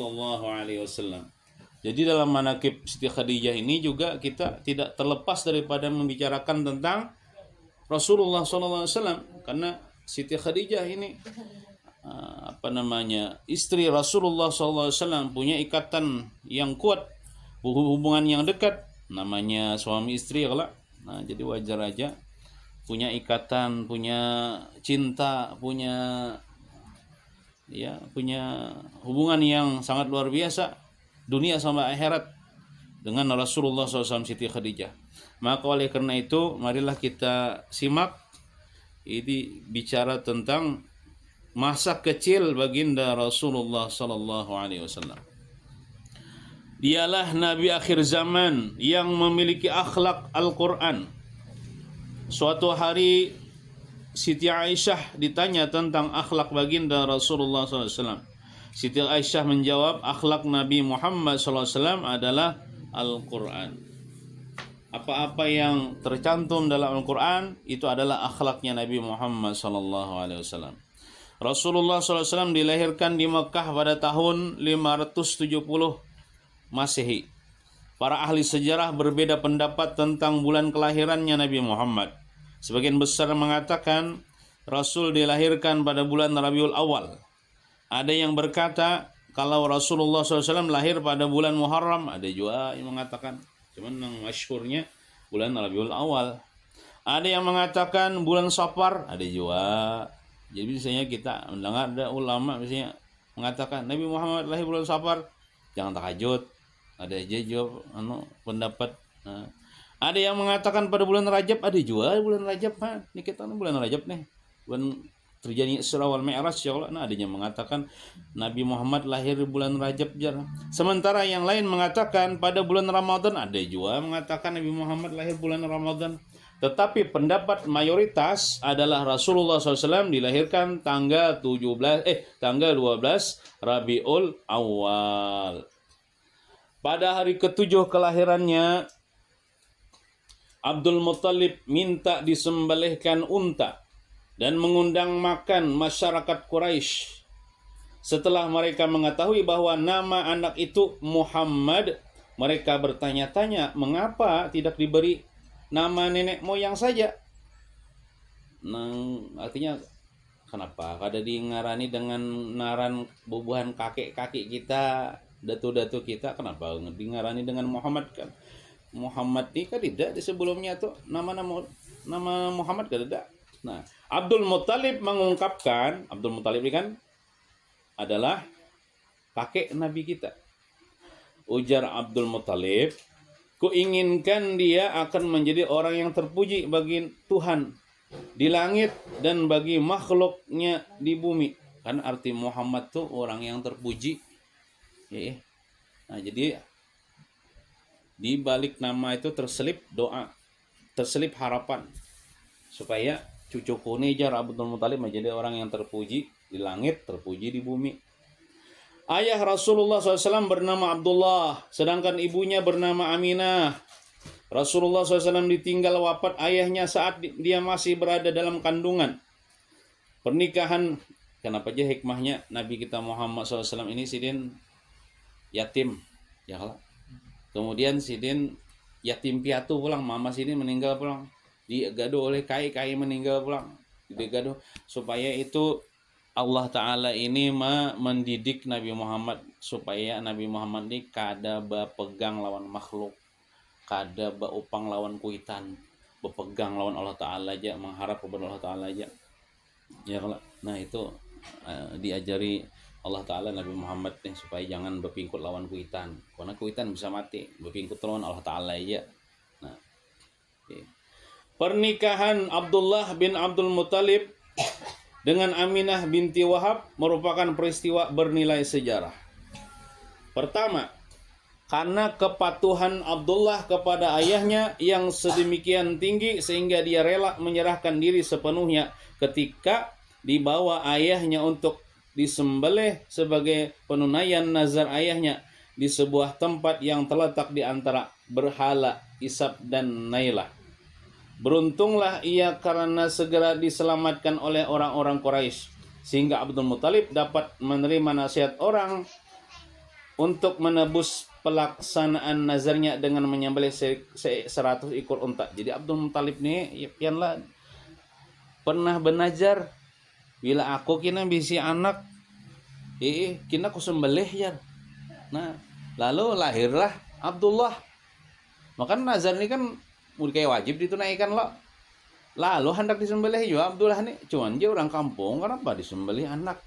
Sallallahu Alaihi Wasallam. Jadi dalam manaqib Siti Khadijah ini juga kita tidak terlepas daripada membicarakan tentang Rasulullah Sallallahu Alaihi Wasallam, karena Siti Khadijah ini istri Rasulullah Sallallahu Alaihi Wasallam, punya ikatan yang kuat, hubungan yang dekat, namanya suami istri kalau. Nah, jadi wajar aja punya ikatan, punya cinta, punya hubungan yang sangat luar biasa, dunia sampai akhirat, dengan Rasulullah SAW Siti Khadijah. Maka oleh karena itu, marilah kita simak ini bicara tentang masa kecil baginda Rasulullah Sallallahu Alaihi Wasallam. Dialah Nabi akhir zaman yang memiliki akhlak Al-Quran. Suatu hari Siti Aisyah ditanya tentang akhlak baginda Rasulullah SAW. Siti Aisyah menjawab, akhlak Nabi Muhammad SAW adalah Al-Quran. Apa-apa yang tercantum dalam Al-Quran itu adalah akhlaknya Nabi Muhammad SAW. Rasulullah SAW dilahirkan di Mekah pada tahun 570 Masehi. Para ahli sejarah berbeda pendapat tentang bulan kelahirannya Nabi Muhammad. Sebagian besar mengatakan Rasul dilahirkan pada bulan Rabiul Awal. Ada yang berkata kalau Rasulullah SAW lahir pada bulan Muharram. Ada juga yang mengatakan, cuman yang masyhurnya bulan Rabiul Awal. Ada yang mengatakan bulan Safar. Ada juga. Jadi biasanya kita mendengar ada ulama biasanya mengatakan Nabi Muhammad lahir bulan Safar. Jangan tahajud. Ada aja jawab pendapat. Ada yang mengatakan pada bulan Rajab, ada juga bulan Rajab. Ini kita bulan Rajab nih. Bulan terjadi Isra wal Mi'raj insyaallah. Nah, ada yang mengatakan Nabi Muhammad lahir di bulan Rajab jarang. Sementara yang lain mengatakan pada bulan Ramadan, ada juga mengatakan Nabi Muhammad lahir bulan Ramadan. Tetapi pendapat mayoritas adalah Rasulullah SAW dilahirkan tanggal 12 Rabiul Awal. Pada hari ketujuh kelahirannya, Abdul Muttalib minta disembelihkan unta dan mengundang makan masyarakat Quraisy. Setelah mereka mengetahui bahwa nama anak itu Muhammad, mereka bertanya-tanya mengapa tidak diberi nama nenek moyang saja. Artinya kenapa kada dingarani dengan naran bubuhan kakek-kakek kita, datu-datu kita, kenapa dingarani dengan Muhammad kan? Muhammad ini kan tidak di sebelumnya tuh nama Muhammad kan tidak. Nah, Abdul Muttalib mengungkapkan, Abdul Muttalib ini kan adalah kakek Nabi kita. Ujar Abdul Muttalib, kuinginkan dia akan menjadi orang yang terpuji bagi Tuhan di langit dan bagi makhluknya di bumi. Kan arti Muhammad tuh orang yang terpuji. Nah, jadi di balik nama itu terselip doa, terselip harapan supaya cucuku ini jar Abdul Muttalib menjadi orang yang terpuji di langit, terpuji di bumi. Ayah Rasulullah SAW bernama Abdullah, sedangkan ibunya bernama Aminah. Rasulullah SAW ditinggal wafat ayahnya saat dia masih berada dalam kandungan. Pernikahan, kenapa aja hikmahnya Nabi kita Muhammad SAW ini sidin yatim, ya Allah. Kemudian sidin yatim piatu pulang, mama sidin meninggal pulang, digaduh oleh kai meninggal pulang, digaduh supaya itu Allah Ta'ala ini mendidik Nabi Muhammad supaya Nabi Muhammad ini kada berpegang lawan makhluk, kada berupang lawan kuitan, berpegang lawan Allah Ta'ala aja, mengharap kepada Allah Ta'ala aja. Ya, nah itu diajari Allah Ta'ala Nabi Muhammad nih supaya jangan berpingkut lawan kuitan, karena kuitan bisa mati, berpingkut lawan Allah Ta'ala aja. Nah, pernikahan Abdullah bin Abdul Muttalib dengan Aminah binti Wahab merupakan peristiwa bernilai sejarah. Pertama, karena kepatuhan Abdullah kepada ayahnya yang sedemikian tinggi sehingga dia rela menyerahkan diri sepenuhnya ketika dibawa ayahnya untuk disembelih sebagai penunaian nazar ayahnya di sebuah tempat yang terletak di antara berhala Isab dan Nailah. Beruntunglah ia karena segera diselamatkan oleh orang-orang Quraisy, sehingga Abdul Muttalib dapat menerima nasihat orang untuk menebus pelaksanaan nazarnya dengan menyembelih 100 ekor unta. Jadi Abdul Muthalib nih pianlah pernah benajar bila aku kina bisi anak kina ku sembelih ya. Nah, lalu lahirlah Abdullah. Maka nazar ini kan udah kayak wajib ditunaikan lo. Lalu hendak disembelih juga Abdullah nih. Cuman dia orang kampung, kenapa disembelih anak?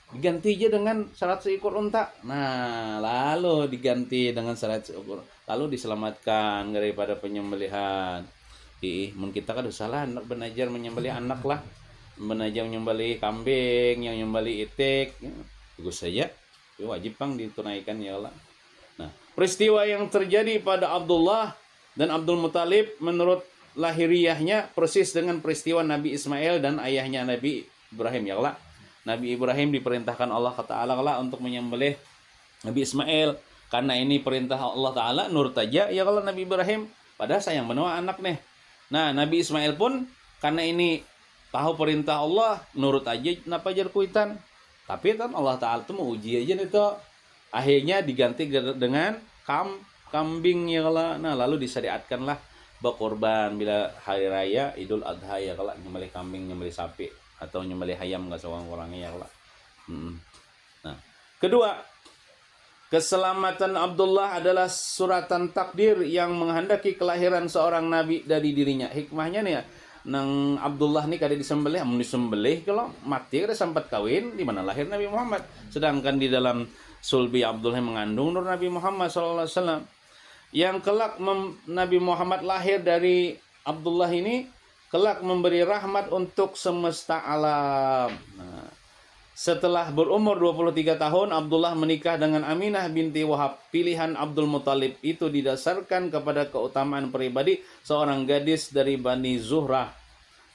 Diganti aja dengan 100 ekor unta. Nah, lalu diganti dengan 100 ekor. Lalu diselamatkan daripada penyembelihan. Mun kita kan salah hendak benajar menyembelih anak lah. Benajar menyembelih kambing, yang menyembelih itik. Bagus saja. Wajib pang ditunaikan ya Allah. Nah, peristiwa yang terjadi pada Abdullah dan Abdul Muthalib menurut lahiriahnya persis dengan peristiwa Nabi Ismail dan ayahnya Nabi Ibrahim ya Allah. Nabi Ibrahim diperintahkan Allah Ta'ala untuk menyembelih Nabi Ismail. Karena ini perintah Allah Ta'ala, nurut aja ya Allah Nabi Ibrahim. Padahal sayang benua anak nih. Nah, Nabi Ismail pun karena ini tahu perintah Allah, nurut aja napa jar kuitan. Tapi kan Allah Ta'ala tuh mau uji aja nih tuh. Akhirnya diganti dengan kambing ya Allah. Nah, lalu disyariatkanlah berkorban bila hari raya Idul Adha ya Allah, nyembelih kambing, nyembelih sapi atau nyembelih ayam enggak seorang-orangnya ya Allah. Nah, kedua, keselamatan Abdullah adalah suratan takdir yang menghendaki kelahiran seorang nabi dari dirinya. Hikmahnya nih ya, nang Abdullah nih kada disembelih, amun disembelih kalau mati kada sempat kawin, di mana lahir Nabi Muhammad. Sedangkan di dalam sulbi Abdullah mengandung nur Nabi Muhammad SAW. Yang kelak Nabi Muhammad lahir dari Abdullah ini kelak memberi rahmat untuk semesta alam. Nah, setelah berumur 23 tahun, Abdullah menikah dengan Aminah binti Wahab. Pilihan Abdul Muthalib itu didasarkan kepada keutamaan pribadi seorang gadis dari Bani Zuhrah.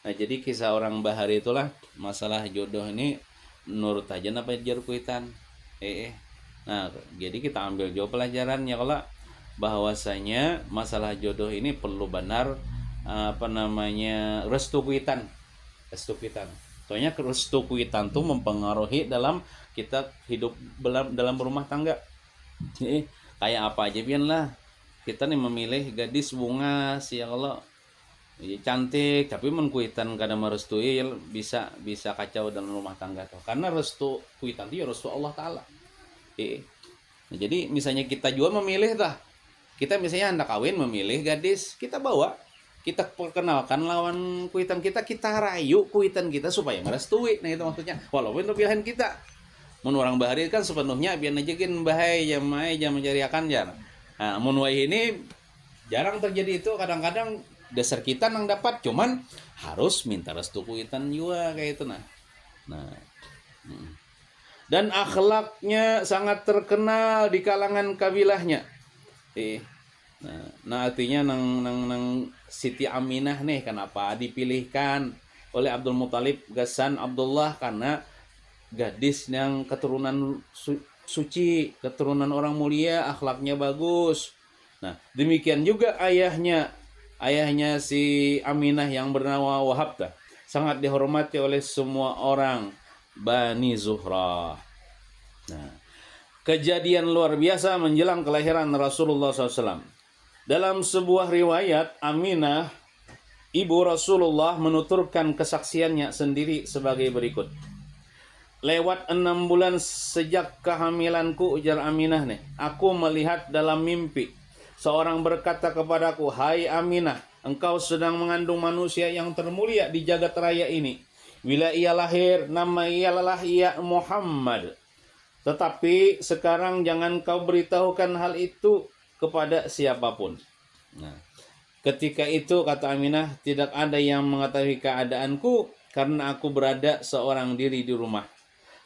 Nah, jadi kisah orang bahari itulah masalah jodoh ini menurut aja napa jar kuitan. Nah, jadi kita ambil jauh pelajarannya kalau bahwasanya masalah jodoh ini perlu benar restu kuitan. Soalnya restu kuitan tuh mempengaruhi dalam kita hidup dalam rumah tangga. Jadi, kayak apa aja pian lah. Kita nih memilih gadis bunga si Allah cantik tapi menkuitan kada merestui bisa kacau dalam rumah tangga tuh. Karena restu kuitan itu ya restu Allah Ta'ala. Nah, jadi misalnya kita juga memilih kita misalnya hendak kawin memilih gadis, kita bawa, kita perkenalkan lawan kuitan kita rayu kuitan kita supaya merestui. Nah, itu maksudnya. Walaupun itu pilihan kita. Mun orang bahari kan sepenuhnya biar najekin bahai jam mencari akan jar. Nah, mun wai ini jarang terjadi itu, kadang-kadang dasar kita nang dapat, cuman harus minta restu kuitan juga kayak itu nah. Dan akhlaknya sangat terkenal di kalangan kabilahnya. Nah, artinya nang Siti Aminah nih kenapa dipilihkan oleh Abdul Muthalib gasan Abdullah karena gadis yang keturunan suci, keturunan orang mulia, akhlaknya bagus. Nah, demikian juga ayahnya si Aminah yang bernama Wahab sangat dihormati oleh semua orang Bani Zuhrah. Nah, kejadian luar biasa menjelang kelahiran Rasulullah SAW. Dalam sebuah riwayat, Aminah, ibu Rasulullah menuturkan kesaksiannya sendiri sebagai berikut. Lewat 6 bulan sejak kehamilanku, ujar Aminah nih, aku melihat dalam mimpi seorang berkata kepadaku, hai Aminah, engkau sedang mengandung manusia yang termulia di jagat raya ini. Bila ia lahir, nama ialah ia Muhammad. Tetapi sekarang jangan kau beritahukan hal itu kepada siapapun. Nah, ketika itu kata Aminah, tidak ada yang mengetahui keadaanku karena aku berada seorang diri di rumah.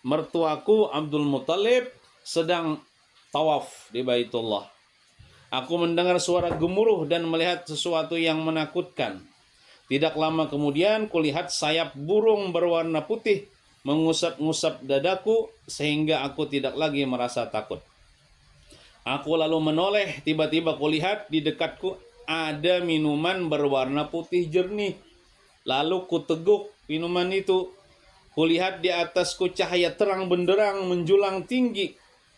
Mertuaku Abdul Muthalib sedang tawaf di Baitullah. Aku mendengar suara gemuruh dan melihat sesuatu yang menakutkan. Tidak lama kemudian kulihat sayap burung berwarna putih mengusap-ngusap dadaku sehingga aku tidak lagi merasa takut. Aku lalu menoleh, tiba-tiba kulihat di dekatku ada minuman berwarna putih jernih. Lalu kuteguk minuman itu. Kulihat di atasku cahaya terang benderang menjulang tinggi.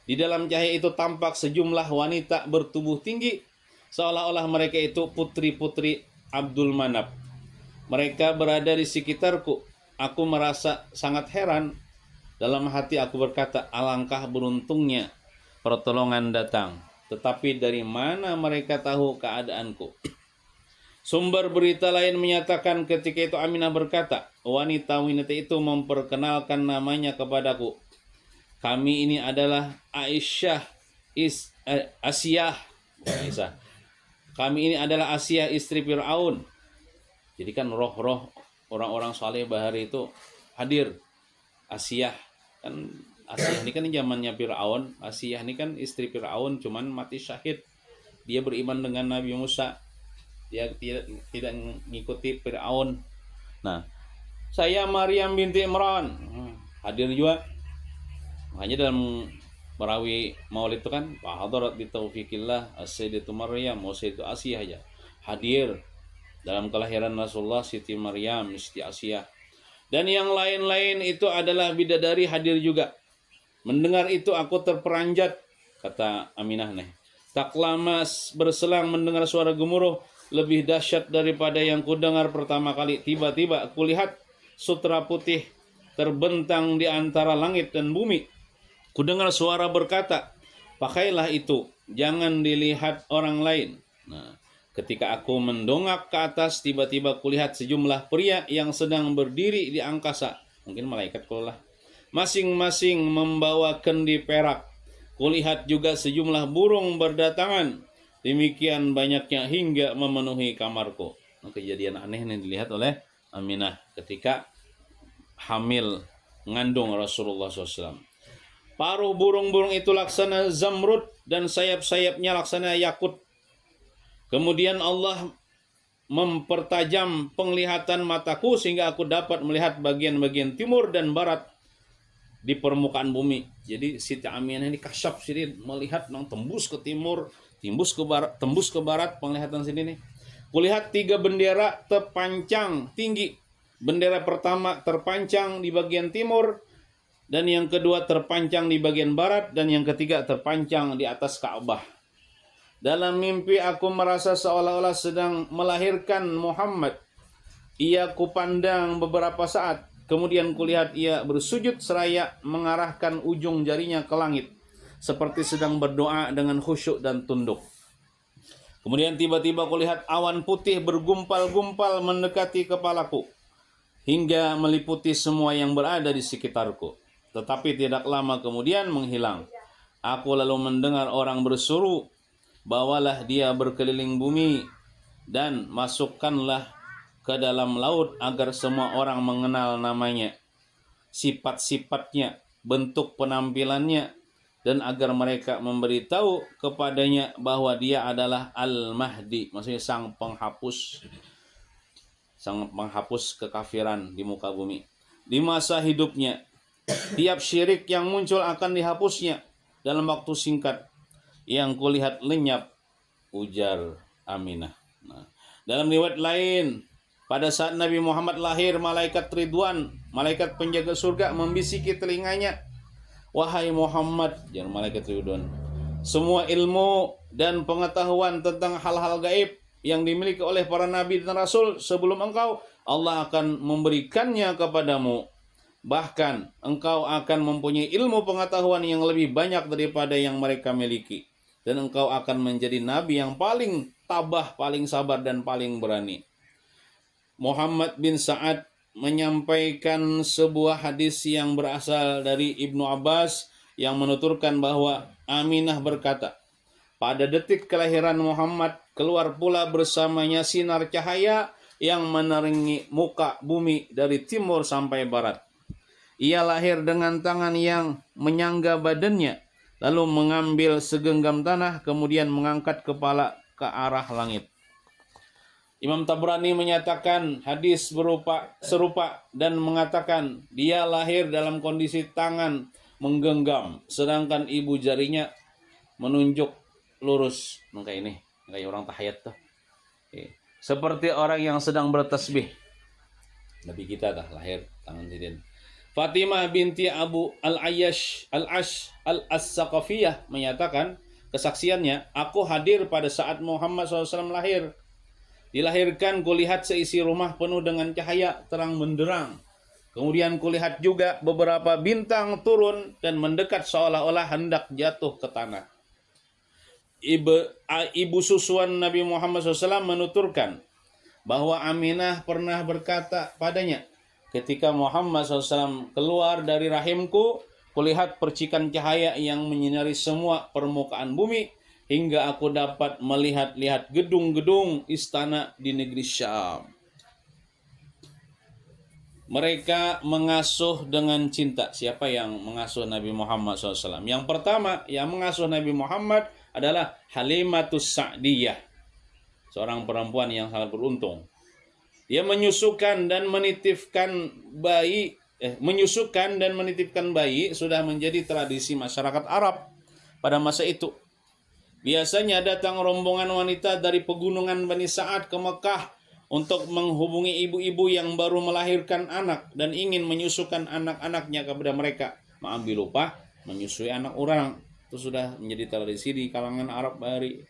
Di dalam cahaya itu tampak sejumlah wanita bertubuh tinggi, seolah-olah mereka itu putri-putri Abdul Manaf. Mereka berada di sekitarku. Aku merasa sangat heran. Dalam hati aku berkata, alangkah beruntungnya pertolongan datang. Tetapi dari mana mereka tahu keadaanku? Sumber berita lain menyatakan ketika itu Aminah berkata, wanita-wanita itu memperkenalkan namanya kepadaku. Kami ini adalah Asiyah. Kami ini adalah Asiyah istri Fir'aun. Jadi kan roh-roh orang-orang saleh bahari itu hadir. Asiyah kan, Asiyah ini kan zamannya Fir'aun. Asiyah ini kan istri Fir'aun, cuman mati syahid. Dia beriman dengan Nabi Musa. Dia tidak mengikuti Fir'aun. Nah, saya Maryam binti Imran hadir juga. Makanya dalam merawi maulid itu kan hadarat bi taufikillah as-sayyidatu Maryam wa sayyidatu Asiyah aja hadir dalam kelahiran Rasulullah, Siti Maryam, Siti Asiyah. Dan yang lain-lain itu adalah bidadari hadir juga. Mendengar itu aku terperanjat, kata Aminah nih. Tak lama berselang mendengar suara gemuruh lebih dahsyat daripada yang kudengar pertama kali. Tiba-tiba aku lihat sutra putih terbentang di antara langit dan bumi. Kudengar suara berkata, pakailah itu, jangan dilihat orang lain. Nah, ketika aku mendongak ke atas, tiba-tiba kulihat sejumlah pria yang sedang berdiri di angkasa. Mungkin malaikat kulah. Masing-masing membawa kendi perak. Kulihat juga sejumlah burung berdatangan. Demikian banyaknya hingga memenuhi kamarku. Nah, kejadian aneh yang dilihat oleh Aminah ketika hamil mengandung Rasulullah SAW. Paruh burung-burung itu laksana zamrud dan sayap-sayapnya laksana yakut. Kemudian Allah mempertajam penglihatan mataku sehingga aku dapat melihat bagian-bagian timur dan barat di permukaan bumi. Jadi Siti Aminah ini kasyaf sini melihat tembus ke timur, tembus ke barat penglihatan sini nih. Kulihat 3 bendera terpancang tinggi. Bendera pertama terpancang di bagian timur, dan yang kedua terpancang di bagian barat, dan yang ketiga terpancang di atas Ka'bah. Dalam mimpi aku merasa seolah-olah sedang melahirkan Muhammad. Ia kupandang beberapa saat, kemudian kulihat ia bersujud seraya mengarahkan ujung jarinya ke langit, seperti sedang berdoa dengan khusyuk dan tunduk. Kemudian tiba-tiba kulihat awan putih bergumpal-gumpal mendekati kepalaku, hingga meliputi semua yang berada di sekitarku. Tetapi tidak lama kemudian menghilang. Aku lalu mendengar orang berseru, bawalah dia berkeliling bumi dan masukkanlah ke dalam laut agar semua orang mengenal namanya, sifat-sifatnya, bentuk penampilannya, dan agar mereka memberitahu kepadanya bahwa dia adalah Al-Mahdi, maksudnya sang penghapus kekafiran di muka bumi. Di masa hidupnya, tiap syirik yang muncul akan dihapusnya dalam waktu singkat. Yang kulihat lenyap, ujar Aminah. Nah, dalam riwayat lain, pada saat Nabi Muhammad lahir, malaikat Ridwan, malaikat penjaga surga, membisiki telinganya, wahai Muhammad, jangan malaikat Ridwan, semua ilmu dan pengetahuan tentang hal-hal gaib yang dimiliki oleh para nabi dan rasul sebelum engkau, Allah akan memberikannya kepadamu. Bahkan engkau akan mempunyai ilmu pengetahuan yang lebih banyak daripada yang mereka miliki. Dan engkau akan menjadi nabi yang paling tabah, paling sabar, dan paling berani. Muhammad bin Sa'ad menyampaikan sebuah hadis yang berasal dari Ibnu Abbas yang menuturkan bahwa Aminah berkata, pada detik kelahiran Muhammad, keluar pula bersamanya sinar cahaya yang menerangi muka bumi dari timur sampai barat. Ia lahir dengan tangan yang menyangga badannya, lalu mengambil segenggam tanah, kemudian mengangkat kepala ke arah langit. Imam Tabrani menyatakan hadis serupa dan mengatakan dia lahir dalam kondisi tangan menggenggam, sedangkan ibu jarinya menunjuk lurus. Kayak ini, kayak orang tahiyat tuh. Seperti orang yang sedang bertasbih. Nabi kita dah lahir tangan sidin. Fatimah binti Abu Al-Ayyash Al-As-Saqafiyah menyatakan kesaksiannya, aku hadir pada saat Muhammad SAW lahir. Dilahirkan, kulihat seisi rumah penuh dengan cahaya terang benderang. Kemudian kulihat juga beberapa bintang turun dan mendekat seolah-olah hendak jatuh ke tanah. Ibu susuan Nabi Muhammad SAW menuturkan bahwa Aminah pernah berkata padanya, ketika Muhammad SAW keluar dari rahimku, kulihat percikan cahaya yang menyinari semua permukaan bumi, hingga aku dapat melihat-lihat gedung-gedung istana di negeri Syam. Mereka mengasuh dengan cinta. Siapa yang mengasuh Nabi Muhammad SAW? Yang pertama yang mengasuh Nabi Muhammad adalah Halimatus Sa'diyah, seorang perempuan yang sangat beruntung. Dia menyusukan dan menitipkan bayi sudah menjadi tradisi masyarakat Arab pada masa itu. Biasanya datang rombongan wanita dari pegunungan Bani Sa'ad ke Mekah untuk menghubungi ibu-ibu yang baru melahirkan anak dan ingin menyusukan anak-anaknya kepada mereka. Mengambil upah menyusui anak orang. Itu sudah menjadi tradisi di kalangan Arab hari.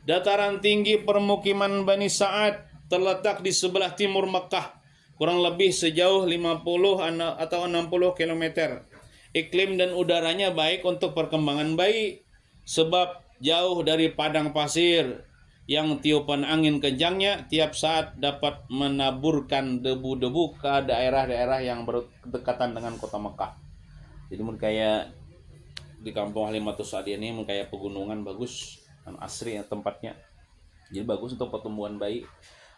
Dataran tinggi permukiman Bani Sa'ad terletak di sebelah timur Mekah, kurang lebih sejauh 50 atau 60 km. Iklim dan udaranya baik untuk perkembangan bayi, sebab jauh dari padang pasir yang tiupan angin kencangnya tiap saat dapat menaburkan debu-debu ke daerah-daerah yang berdekatan dengan kota Mekah. Jadi kayak di kampung Halimatus Sa'diyah ini kayak pegunungan bagus dan asri tempatnya. Jadi bagus untuk pertumbuhan bayi.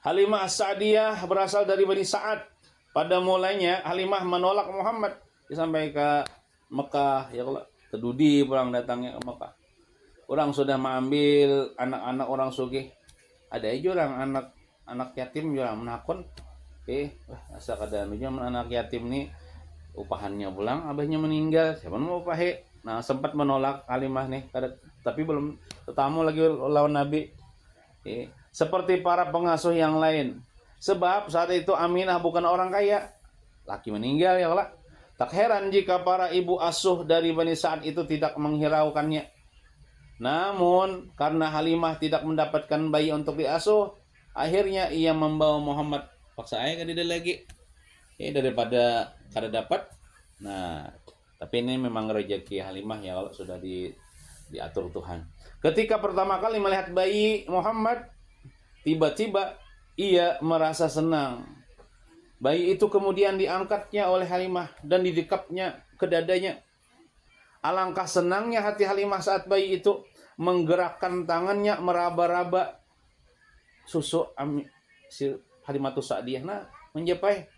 Halimah As-Sa'diyah berasal dari Bani Sa'ad. Pada mulanya Halimah menolak Muhammad sampai ke Mekah, ya kalau terdudi pulang datangnya ke Mekah. Orang sudah mengambil anak-anak orang sugih. Ada aja orang anak yatim juga menakon. Asal kada aja anak yatim nih upahannya pulang, abahnya meninggal, siapa mau upahe? Nah, sempat menolak Halimah nih, tapi belum ketemu lagi lawan Nabi. Seperti para pengasuh yang lain. Sebab saat itu Aminah bukan orang kaya. Laki meninggal ya Allah. Tak heran jika para ibu asuh dari Bani Sa'ad itu tidak menghiraukannya. Namun karena Halimah tidak mendapatkan bayi untuk diasuh, akhirnya ia membawa Muhammad. Paksa aja kan dia lagi. Daripada kada dapat. Nah, tapi ini memang rezeki Halimah ya kalau sudah diatur Tuhan. Ketika pertama kali melihat bayi Muhammad, tiba-tiba ia merasa senang. Bayi itu kemudian diangkatnya oleh Halimah dan didekapnya ke dadanya. Alangkah senangnya hati Halimah saat bayi itu menggerakkan tangannya meraba-raba susu si Halimatus Sa'diyah menjepai.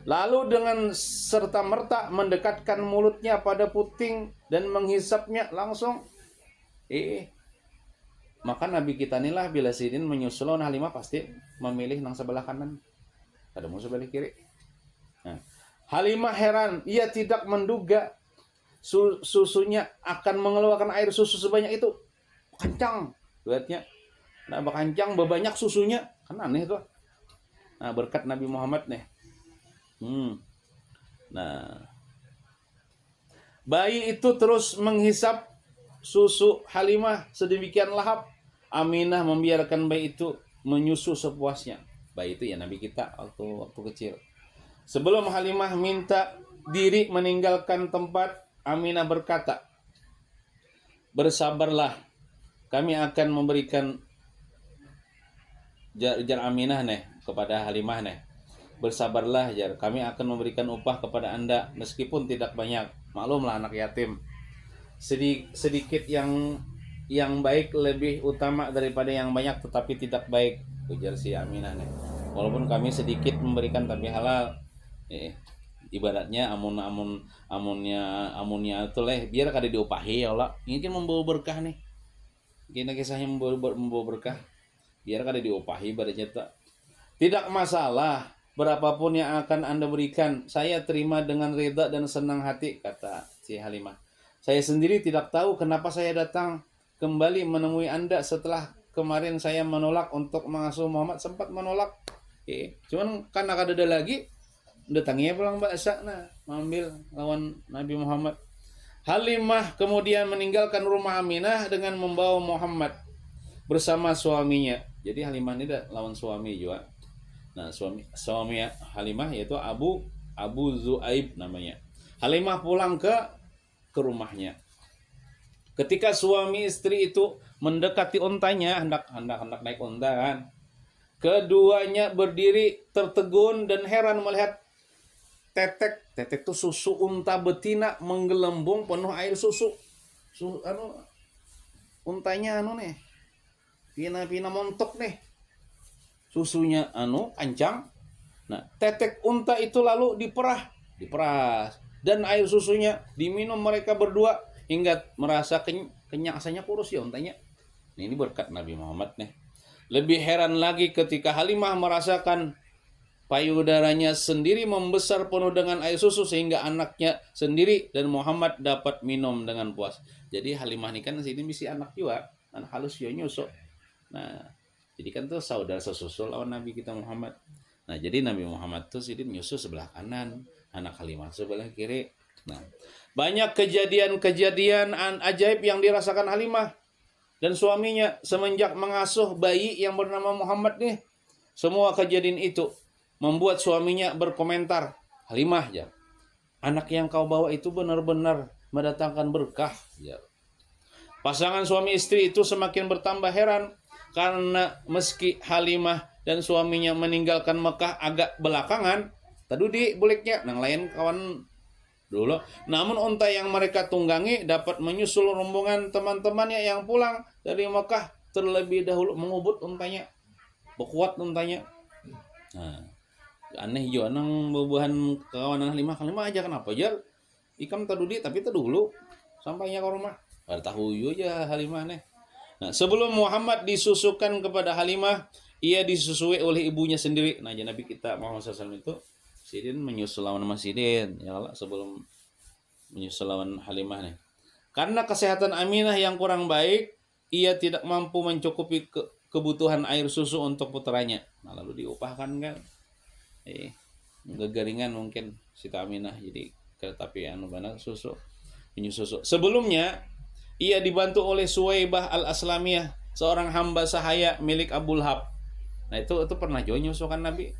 Lalu dengan serta-merta mendekatkan mulutnya pada puting dan menghisapnya langsung. Maka Nabi kita inilah bila sidin menyusul Halimah pasti memilih nang sebelah kanan. Kada mau sebelah kiri. Nah, Halimah heran, ia tidak menduga susunya akan mengeluarkan air susu sebanyak itu. Kencang, lihatnya. Nah, berkencang berbanyak susunya, kan aneh tuh. Nah, berkat Nabi Muhammad nih. Nah, bayi itu terus menghisap susu Halimah sedemikian lahap. Aminah membiarkan bayi itu menyusu sepuasnya. Bayi itu ya Nabi kita waktu kecil. Sebelum Halimah minta diri meninggalkan tempat, Aminah berkata, bersabarlah, kami akan memberikan jar Aminah nih kepada Halimah nih. Bersabarlah jar, kami akan memberikan upah kepada anda meskipun tidak banyak. Maklumlah anak yatim. Sedikit yang baik lebih utama daripada yang banyak tetapi tidak baik, ujar si Aminah nih. Walaupun kami sedikit memberikan tapi halal. Ibaratnya amunnya itu biar kada diupahi ya Allah. Ini kan membawa berkah nih. Ini kisahnya membawa berkah. Biar kada diupahi ibaratnya tak. Tidak masalah berapapun yang akan anda berikan, saya terima dengan reda dan senang hati, kata si Halimah. Saya sendiri tidak tahu kenapa saya datang kembali menemui anda setelah kemarin saya menolak untuk mengasuh Muhammad, sempat menolak. Cuman karena kada ada lagi, datangnya pulang baksa nah mengambil lawan Nabi Muhammad. Halimah kemudian meninggalkan rumah Aminah dengan membawa Muhammad bersama suaminya. Jadi Halimah ini lawan suami juga. Nah, suami Halimah yaitu Abu Zuaib namanya. Halimah pulang ke rumahnya. Ketika suami istri itu mendekati untanya, hendak naik unta kan. Keduanya berdiri tertegun dan heran melihat tetek itu susu unta betina menggelembung penuh air susu. Untanya nih. Pina montok nih. Susunya kancang. Nah, tetek unta itu lalu diperas dan air susunya diminum mereka berdua hingga merasa kenyang. Asalnya kurus ya untanya. Ini berkat Nabi Muhammad nih. Lebih heran lagi ketika Halimah merasakan payudaranya sendiri membesar penuh dengan air susu sehingga anaknya sendiri dan Muhammad dapat minum dengan puas. Jadi Halimah ini kan sini misi anak juga, anak halus yo nyusuk. Nah, jadi kan tuh saudara sesusul lawan Nabi kita Muhammad. Nah, jadi Nabi Muhammad tuh sini nyusul sebelah kanan, anak Halimah sebelah kiri. Nah, banyak kejadian ajaib yang dirasakan Halimah dan suaminya semenjak mengasuh bayi yang bernama Muhammad nih. Semua kejadian itu membuat suaminya berkomentar, Halimah ya, anak yang kau bawa itu benar-benar mendatangkan berkah. Ya. Pasangan suami istri itu semakin bertambah heran karena meski Halimah dan suaminya meninggalkan Mekah agak belakangan, tadi buliknya nang lain kawan dulu. Namun unta yang mereka tunggangi dapat menyusul rombongan teman-temannya yang pulang dari Mekah terlebih dahulu mengubut untanya. Bekuat untanya. Nah, aneh juga nang bubuhan kawanan Halimah aja kenapa aja ikam tadudi tapi dulu sampainya ke rumah. Ada tahu aja Halimah nih. Nah, sebelum Muhammad disusukan kepada Halimah, ia disusui oleh ibunya sendiri. Nah, Nabi kita Muhammad SAW itu Sidin menyusul lawan Mas Sidin ya Allah sebelum menyusul lawan Halimah nih. Karena kesehatan Aminah yang kurang baik, ia tidak mampu mencukupi kebutuhan air susu untuk putranya. Nah, lalu diupahkan kan. Gegaringan mungkin Sita Aminah jadi kereta api susu menyusu. Sebelumnya ia dibantu oleh Suwaibah al-Aslamiyah, seorang hamba sahaya milik Abu Lahab. Nah, itu pernah nyusukan Nabi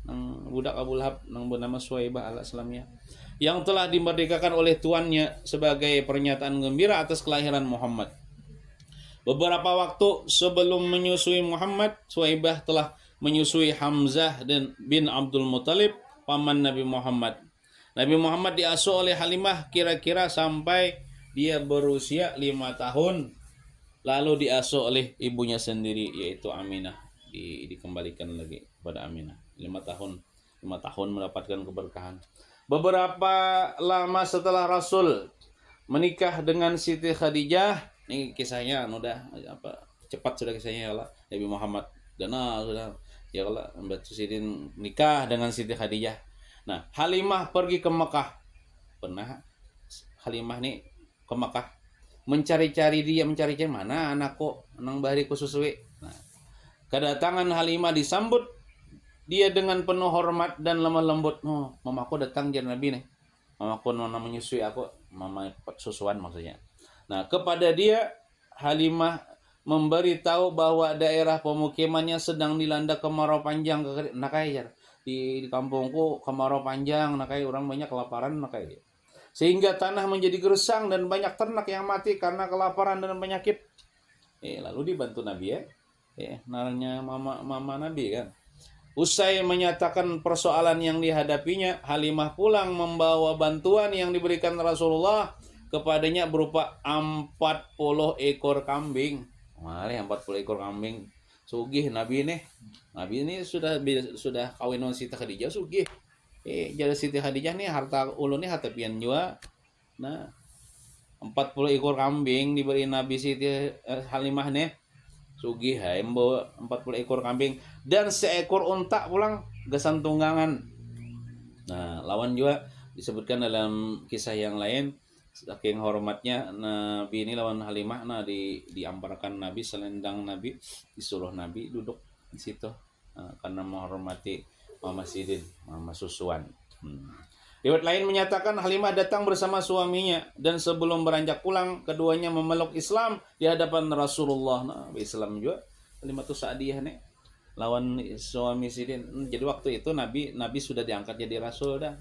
nang budak Abu Lahab nang bernama Suwaibah al-Aslamiyah yang telah dimerdekakan oleh tuannya sebagai pernyataan gembira atas kelahiran Muhammad. Beberapa waktu sebelum menyusui Muhammad, Suwaibah telah menyusui Hamzah dan bin Abdul Muthalib, paman Nabi Muhammad. Nabi Muhammad diasuh oleh Halimah kira-kira sampai dia berusia 5 tahun. Lalu diasuh oleh ibunya sendiri yaitu Aminah. Dikembalikan lagi kepada Aminah. 5 tahun mendapatkan keberkahan. Beberapa lama setelah Rasul menikah dengan Siti Khadijah, ini kisahnya cepat sudah kisahnya ya Allah. Nabi Muhammad dan sudah ya Allah membantu Siti nikah dengan Siti Khadijah. Nah, Halimah pergi ke Mekah. Pernah Halimah nih ke Mekah mencari-cari mana anakku nang bariku susui. Nah, kedatangan Halimah disambut dia dengan penuh hormat dan lemah lembut. Mamaku datang jadi Nabi nih. Mamaku nona menyusui aku, mama susuan maksudnya. Nah, kepada dia Halimah memberitahu bahwa daerah pemukimannya sedang dilanda kemarau panjang nakai di kampungku kemarau panjang nakai orang banyak kelaparan nakai. Sehingga tanah menjadi gersang dan banyak ternak yang mati karena kelaparan dan penyakit. Lalu dibantu Nabi ya. Naranya mama Nabi kan. Usai menyatakan persoalan yang dihadapinya, Halimah pulang membawa bantuan yang diberikan Rasulullah kepadanya berupa 40 ekor kambing. Mari 40 ekor kambing. Sugih Nabi nih. Nabi ini sudah kawin dengan Siti Khadijah sugih. Jadi Siti Khadijah nih harta ulun nih harta pian juga. Nah, 40 ekor kambing diberi Nabi Siti Halimah nih. Sugih membawa 40 ekor kambing dan seekor unta pulang gesan tunggangan. Nah, lawan juga disebutkan dalam kisah yang lain saking hormatnya Nabi ini lawan Halimah diamparkan Nabi selendang Nabi disuruh Nabi duduk di situ karena menghormati Mama Sidin, Mama Susuan. Riwayat lain menyatakan Halimah datang bersama suaminya dan sebelum beranjak pulang keduanya memeluk Islam di hadapan Rasulullah. Nah, Islam juga Halimah tuh Sa'diyah nih lawan suami Sidin. Jadi waktu itu Nabi sudah diangkat jadi rasul dah.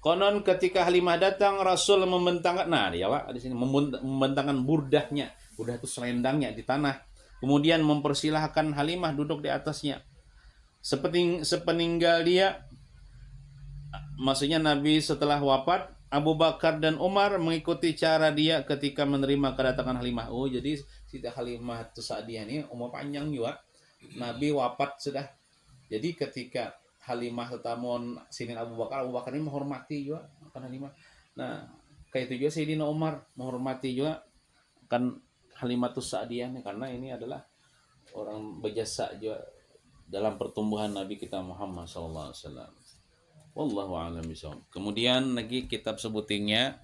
Konon ketika Halimah datang Rasul membentangkan, nah ya Pak di sini membentangkan burdahnya. Burdah itu selendangnya di tanah. Kemudian mempersilahkan Halimah duduk di atasnya. Sepeninggal dia, maksudnya Nabi setelah wafat, Abu Bakar dan Umar mengikuti cara dia ketika menerima kedatangan Halimah. Oh, jadi Siti Halimah Sa'diyah ini umur panjang juga. Nabi wafat sudah. Jadi ketika Halimah tetamun sinin Abu Bakar ini menghormati juga kan Halimah. Nah, kayak itu juga Sayyidina Umar menghormati juga kan Halimah Sa'diyah karena ini adalah orang berjasa juga dalam pertumbuhan Nabi kita Muhammad sallallahu alaihi wasallam. Wallahu a'lam bishawab. Kemudian lagi kitab sebutingnya